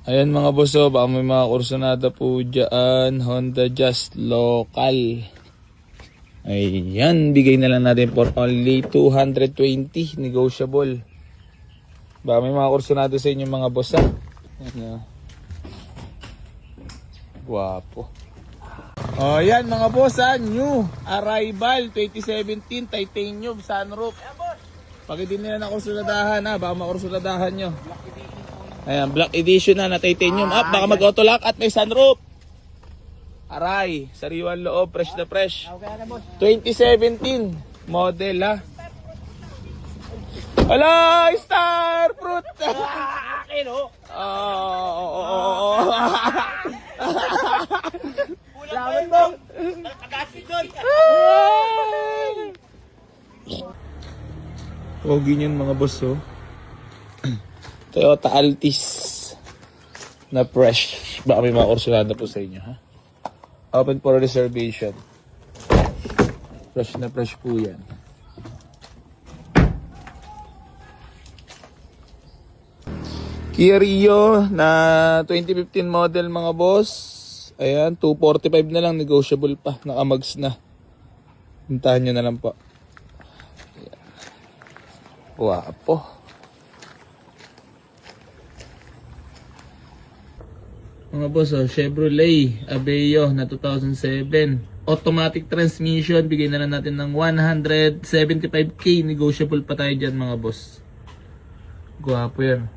Ayan mga boss, oh, baka may mga kursonada po dyan. Honda Jazz local. Ayan, bigay na lang natin for only 220, negotiable. Baka may mga kursonada sa inyo mga boss, ha. Ayan, guwapo. Oh, yan mga boss, ha. New arrival 2017 titanium sunroof. Pag din nila na kursunadahan, ha. Baka makursunadahan nyo. Ayan, black edition na titanium. Baka mag-autolock at may sunroof. Aray, sariwan loob, fresh na fresh. 2017 model, ha. Hello, Star Fruit. Akin, oh. Laban mo. Kagasin doon. Pogi niyan mga boss, oh. Toyota Altis na fresh. Baka may mga kursunada po sa inyo, ha? Open for reservation. Fresh na fresh po yan. Kia Rio na 2015 model mga boss. Ayan, 245 na lang, negotiable pa. Nakamags na. Hintahan nyo na lang po. Ayan. Wapo. Mga boss, oh, Chevrolet Aveo na 2007. Automatic transmission, bigay na lang natin ng 175k. Negotiable pa tayo dyan mga boss. Guwapo yan.